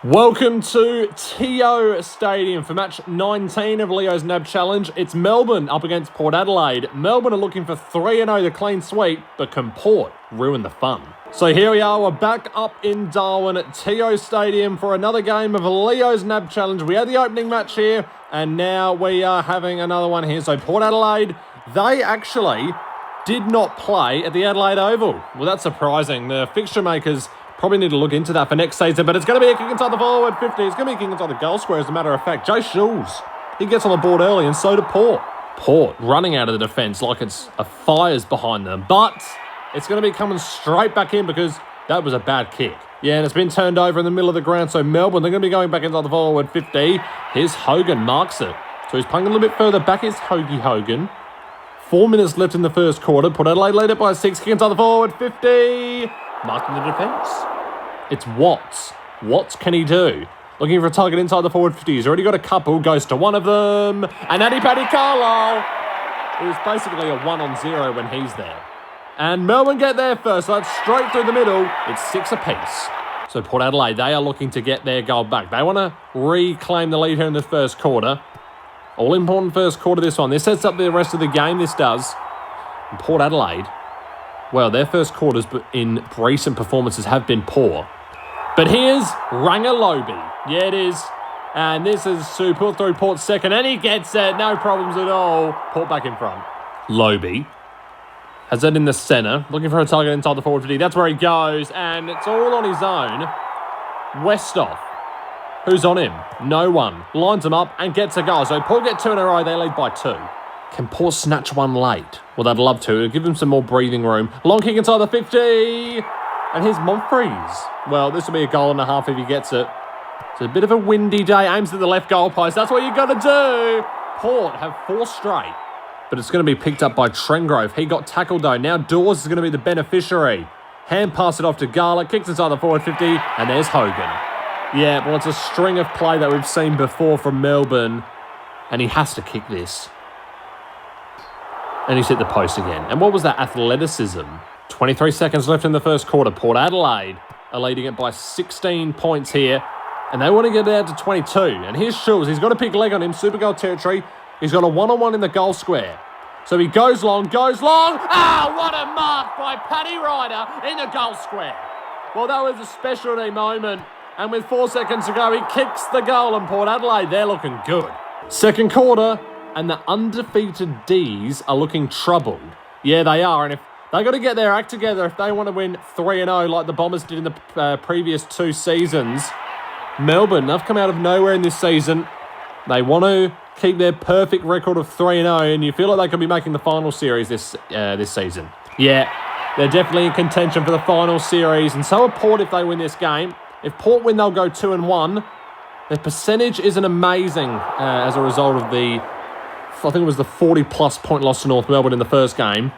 Welcome to TIO Stadium for match 19 of Leo's NAB Challenge. It's Melbourne up against Port Adelaide. Melbourne are looking for 3-0 the clean sweep, but can Port ruin the fun? So here we are, we're back up in Darwin at TIO Stadium for another game of Leo's NAB Challenge. We had the opening match here, and now we are having another one here. So Port Adelaide, they actually did not play at the Adelaide Oval. Well, that's surprising. The fixture makers probably need to look into that for next season, but it's going to be a kick inside the forward 50. It's going to be a kick inside the goal square, as a matter of fact. Jay Schulz, he gets on the board early, and so do Port. Port running out of the defence like it's a fire's behind them, but it's going to be coming straight back in because that was a bad kick. Yeah, and it's been turned over in the middle of the ground, so Melbourne, they're going to be going back inside the forward 50. Here's Hogan, marks it. So he's playing a little bit further back. Is Hogan. 4 minutes left in the first quarter. Port Adelaide lead it by 6. Kick inside the forward 50. Marking the defence. It's Watts. Watts can he do? Looking for a target inside the forward 50. He's already got a couple. Goes to one of them. And Addy Paddy Carlo. It was basically a 1-on-0 when he's there. And Melbourne get there first. So that's straight through the middle. It's 6 apiece. So Port Adelaide, they are looking to get their goal back. They want to reclaim the lead here in the first quarter. All important first quarter, this one. This sets up the rest of the game. This does. And Port Adelaide, well, their first quarters in recent performances have been poor. But here's Rangalobi. Yeah, it is. And this is Sue put through Port's second, and he gets it. No problems at all. Port back in front. Lobi has it in the centre. Looking for a target inside the forward 50. That's where he goes, and it's all on his own. Westhoff. Who's on him? No one. Lines him up and gets a goal. So Port get 2 in a row. They lead by 2. Can Port snatch one late? Well, they'd love to. It'll give them some more breathing room. Long kick inside the 50. And here's Monfries. Well, this will be a goal and a half if he gets it. It's a bit of a windy day. Aims at the left goal post. That's what you got to do. Port have 4 straight. But it's going to be picked up by Trengrove. He got tackled, though. Now Dawes is going to be the beneficiary. Hand pass it off to Garlick. Kicks inside the forward 50. And there's Hogan. Yeah, well, it's a string of play that we've seen before from Melbourne. And he has to kick this. And he's hit the post again. And what was that athleticism? 23 seconds left in the first quarter. Port Adelaide are leading it by 16 points here. And they want to get it out to 22. And here's Schulz. He's got a big leg on him. Super goal territory. He's got a one-on-one in the goal square. So he goes long. Ah, what a mark by Paddy Ryder in the goal square. Well, that was a specialty moment. And with 4 seconds to go, he kicks the goal. And Port Adelaide, they're looking good. Second quarter. And the undefeated D's are looking troubled. Yeah, they are. And if they got to get their act together if they want to win 3-0 like the Bombers did in the previous 2 seasons. Melbourne, they've come out of nowhere in this season. They want to keep their perfect record of 3-0, and you feel like they could be making the final series this season. Yeah, they're definitely in contention for the final series, and so are Port if they win this game. If Port win, they'll go 2-1. Their percentage isn't amazing as a result of I think it was the 40-plus point loss to North Melbourne in the first game.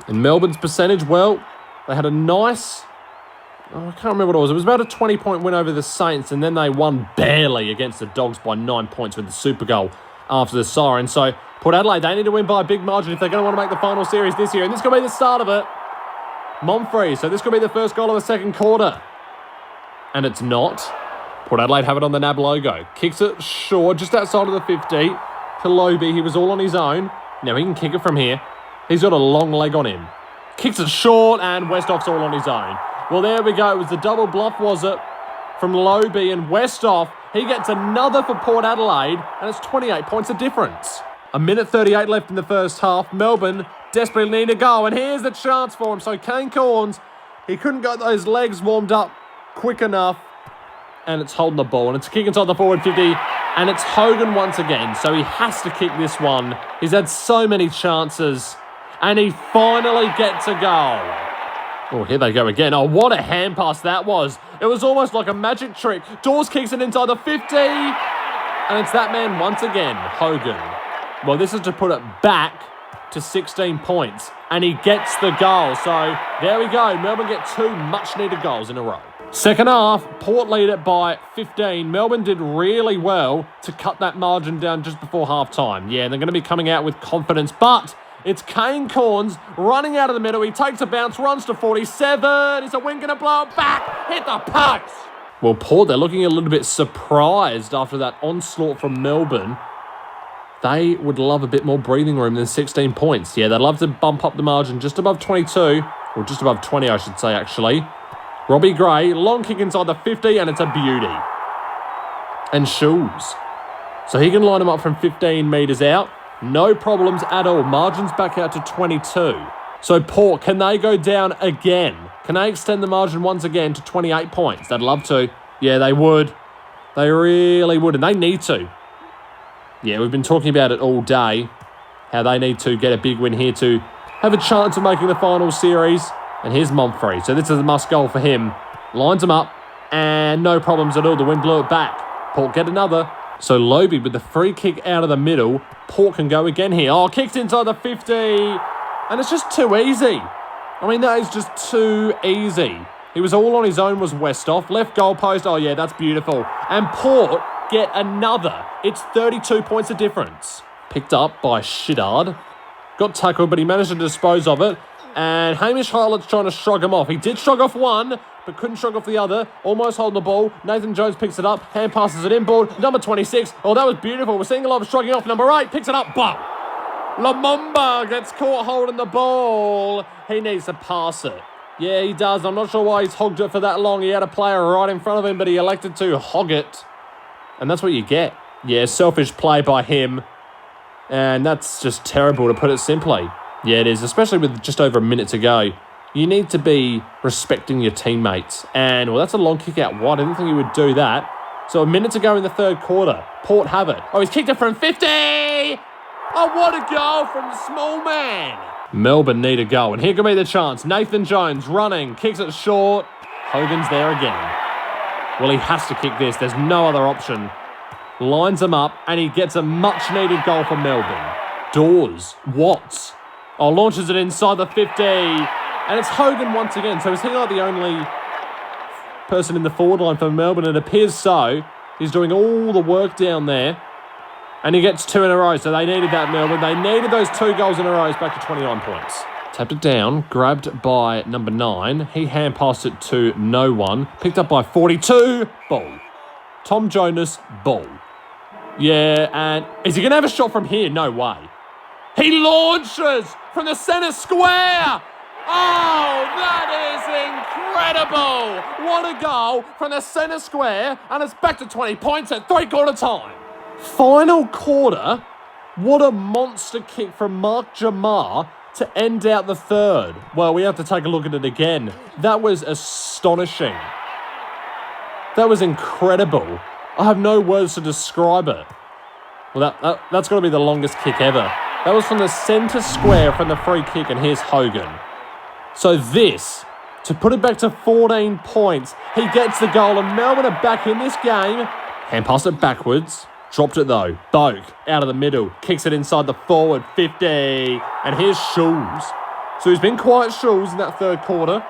And Melbourne's percentage, well, they had a nice... I can't remember what it was. It was about a 20-point win over the Saints, and then they won barely against the Dogs by 9 points with the super goal after the siren. So Port Adelaide, they need to win by a big margin if they're going to want to make the final series this year. And this could be the start of it. Monfries, so this could be the first goal of the second quarter. And it's not. Port Adelaide have it on the NAB logo. Kicks it short, just outside of the 50. To Lobi, he was all on his own. Now he can kick it from here. He's got a long leg on him. Kicks it short, and Westhoff's all on his own. Well, there we go. It was the double bluff, was it? From Lobi and Westhoff. He gets another for Port Adelaide, and it's 28 points of difference. 1:38 left in the first half. Melbourne desperately need a goal, and here's the chance for him. So Kane Corns, he couldn't get those legs warmed up quick enough, and it's holding the ball, and it's a kick inside the forward 50. And it's Hogan once again, so he has to kick this one. He's had so many chances, and he finally gets a goal. Oh, here they go again. Oh, what a hand pass that was. It was almost like a magic trick. Dawes kicks it inside the 50, and it's that man once again, Hogan. Well, this is to put it back to 16 points, and he gets the goal. So there we go. Melbourne get 2 much-needed goals in a row. Second half, Port lead it by 15. Melbourne did really well to cut that margin down just before half-time. Yeah, they're going to be coming out with confidence, but it's Kane Corns running out of the middle. He takes a bounce, runs to 47. Is the wing going to blow it back? Hit the post. Well, Port, they're looking a little bit surprised after that onslaught from Melbourne. They would love a bit more breathing room than 16 points. Yeah, they'd love to bump up the margin just above 22, or just above 20, I should say, actually. Robbie Gray, long kick inside the 50, and it's a beauty. And Schulz. So he can line him up from 15 metres out. No problems at all. Margin's back out to 22. So Port, can they go down again? Can they extend the margin once again to 28 points? They'd love to. Yeah, they would. They really would, and they need to. Yeah, we've been talking about it all day, how they need to get a big win here to have a chance of making the final series. And here's Montfrey. So this is a must goal for him. Lines him up, and no problems at all. The wind blew it back. Port get another. So Lobe with the free kick out of the middle. Port can go again here. Oh, kicked inside the 50. And it's just too easy. I mean, that is just too easy. He was all on his own, was Westhoff. Left goal post. Oh, yeah, that's beautiful. And Port get another. It's 32 points of difference. Picked up by Shiddard. Got tackled, but he managed to dispose of it. And Hamish Hartlett's trying to shrug him off. He did shrug off one, but couldn't shrug off the other. Almost holding the ball. Nathan Jones picks it up. Hand passes it inboard. Number 26. Oh, that was beautiful. We're seeing a lot of shrugging off. Number 8 picks it up. Boom. Lumumba gets caught holding the ball. He needs to pass it. Yeah, he does. I'm not sure why he's hogged it for that long. He had a player right in front of him, but he elected to hog it. And that's what you get. Yeah, selfish play by him. And that's just terrible, to put it simply. Yeah, it is, especially with just over a minute to go. You need to be respecting your teammates. And, well, that's a long kick out wide. I didn't think he would do that. So a minute to go in the third quarter. Port have it. Oh, he's kicked it from 50! Oh, what a goal from the small man. Melbourne need a goal, and here can be the chance. Nathan Jones running, kicks it short. Hogan's there again. Well, he has to kick this. There's no other option. Lines him up, and he gets a much-needed goal for Melbourne. Dawes, Watts. Oh, launches it inside the 50. And it's Hogan once again. So is he like the only person in the forward line for Melbourne? It appears so. He's doing all the work down there. And he gets 2 in a row. So they needed that, Melbourne. They needed those 2 goals in a row. It's back to 29 points. Tapped it down. Grabbed by number 9. He hand passed it to no one. Picked up by 42. Ball. Tom Jonas. Ball. Yeah, and is he going to have a shot from here? No way. He launches from the centre square. Oh, that is incredible. What a goal from the centre square. And it's back to 20 points at 3/4 time. Final quarter. What a monster kick from Mark Jamar to end out the third. Well, we have to take a look at it again. That was astonishing. That was incredible. I have no words to describe it. Well, that's got to be the longest kick ever. That was from the centre square from the free kick, and here's Hogan. So this, to put it back to 14 points, he gets the goal, and Melbourne are back in this game. Hand passed it backwards. Dropped it though. Boak out of the middle. Kicks it inside the forward 50. And here's Schulz. So he's been quiet, Schulz, in that third quarter.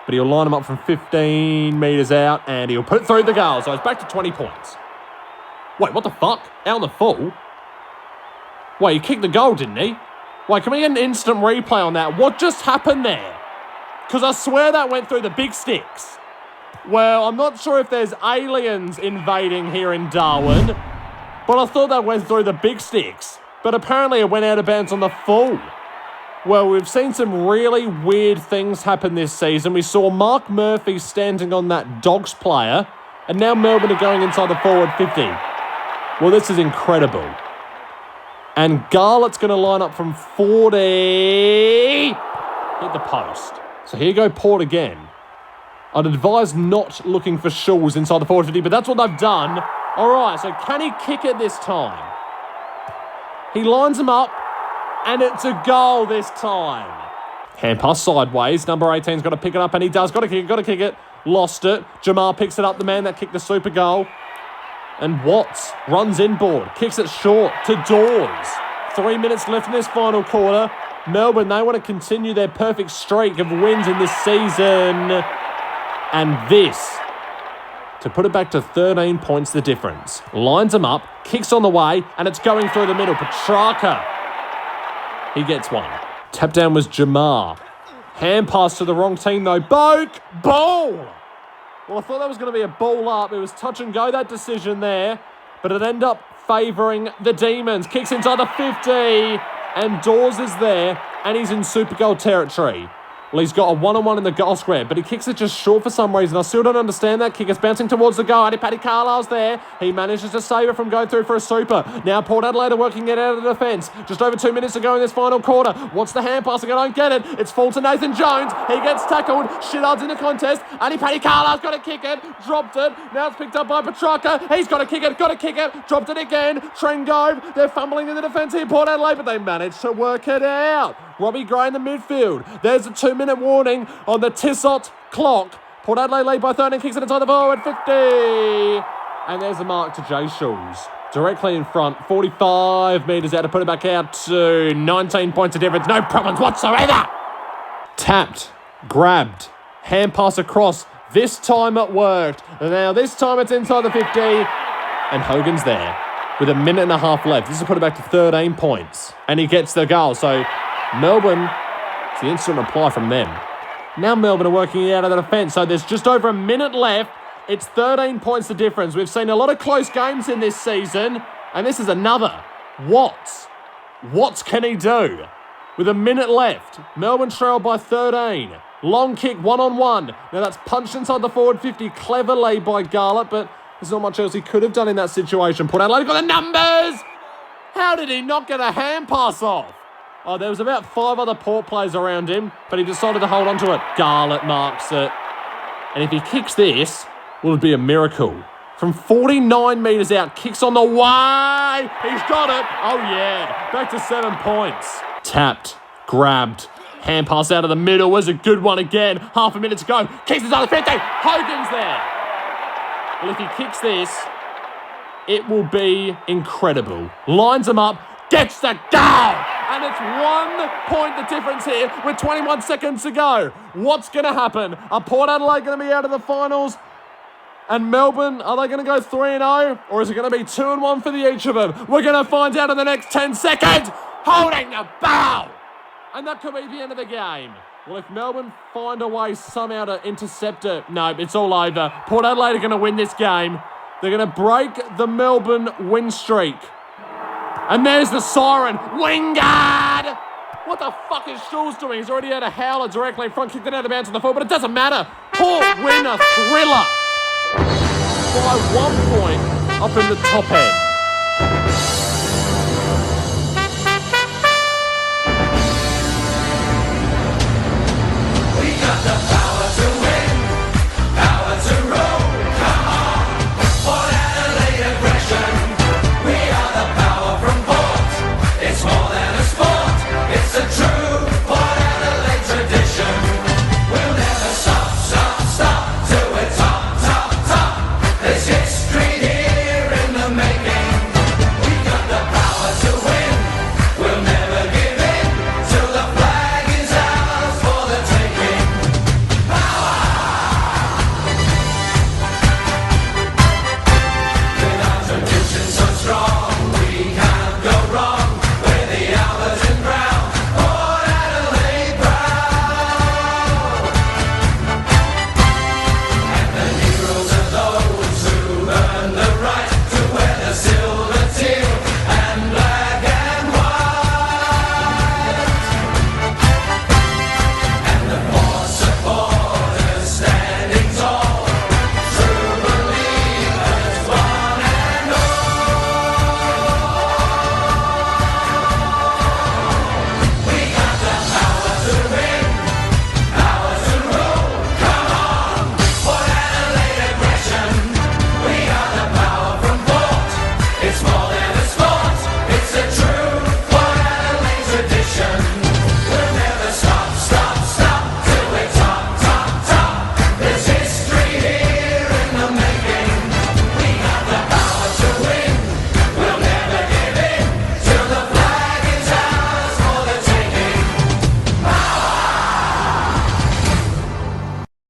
But he'll line him up from 15 metres out, and he'll put through the goal. So it's back to 20 points. Wait, what the fuck? Out on the full? Wait, he kicked the goal, didn't he? Wait, can we get an instant replay on that? What just happened there? Because I swear that went through the big sticks. Well, I'm not sure if there's aliens invading here in Darwin, but I thought that went through the big sticks. But apparently it went out of bounds on the full. Well, we've seen some really weird things happen this season. We saw Mark Murphy standing on that Dogs player, and now Melbourne are going inside the forward 50. Well, this is incredible. And Garlett's going to line up from 40. Hit the post. So here go Port again. I'd advise not looking for Schulz inside the forward 50, but that's what they've done. All right, so can he kick it this time? He lines him up, and it's a goal this time. Hand pass sideways. Number 18's got to pick it up, and he does. Got to kick it. Lost it. Jamar picks it up, the man that kicked the super goal. And Watts runs inboard. Kicks it short to Dawes. 3 minutes left in this final quarter. Melbourne, they want to continue their perfect streak of wins in this season. And this, to put it back to 13 points the difference. Lines him up, kicks on the way, and it's going through the middle. Petrarca. He gets one. Tap down was Jamar. Hand pass to the wrong team though. Boak. Ball. Well, I thought that was going to be a ball up. It was touch and go, that decision there. But it ended up favouring the Demons. Kicks inside the 50. And Dawes is there. And he's in super goal territory. Well, he's got a one-on-one in the goal square, but he kicks it just short for some reason. I still don't understand that kick. It's bouncing towards the goal. Paddy Carlisle's there. He manages to save it from going through for a super. Now Port Adelaide are working it out of the defence. Just over 2 minutes to go in this final quarter. What's the hand passing? I don't get it. It's full to Nathan Jones. He gets tackled. Shitard's in the contest. Paddy Carlisle's got to kick it. Dropped it. Now it's picked up by Petrarca. He's got to kick it. Got to kick it. Dropped it again. Trengove. They're fumbling in the defence here, Port Adelaide, but they managed to work it out. Robbie Gray in the midfield. There's a 2-minute warning on the Tissot clock. Port Adelaide lead by 13, kicks it inside the forward 50. And there's a mark to Jay Schulz. Directly in front, 45 metres out to put it back out to 19 points of difference. No problems whatsoever. Tapped, grabbed, hand pass across. This time it worked. Now this time it's inside the 50. And Hogan's there with a minute and a half left. This will put it back to 13 points. And he gets the goal. So Melbourne, it's the instant reply from them. Now Melbourne are working it out of the defence. So there's just over a minute left. It's 13 points the difference. We've seen a lot of close games in this season. And this is another. Watts can he do? With a minute left. Melbourne trailed by 13. Long kick, one-on-one. Now that's punched inside the forward 50. Cleverly by Garlett, but there's not much else he could have done in that situation. Port Adelaide got the numbers! How did he not get a hand pass off? Oh, there was about 5 other Port players around him, but he decided to hold on to it. Garlett marks it. And if he kicks this, will it be a miracle? From 49 metres out, kicks on the way. He's got it. Oh, yeah. Back to 7 points. Tapped, grabbed, hand pass out of the middle. Was a good one again. Half a minute to go. Kicks inside the 50. Hogan's there. Well, if he kicks this, it will be incredible. Lines him up, gets the goal. And it's 1 point the difference here with 21 seconds to go. What's going to happen? Are Port Adelaide going to be out of the finals? And Melbourne, are they going to go 3-0? Or is it going to be 2-1 for the each of them? We're going to find out in the next 10 seconds. Holding the ball. And that could be the end of the game. Well, if Melbourne find a way somehow to intercept it, no, it's all over. Port Adelaide are going to win this game. They're going to break the Melbourne win streak. And there's the siren. Wingard! What the fuck is Schulz doing? He's already had a howler directly in front, kicked it out of bounds to the full, but it doesn't matter. Port win a thriller by 1 point up in the top end. We got the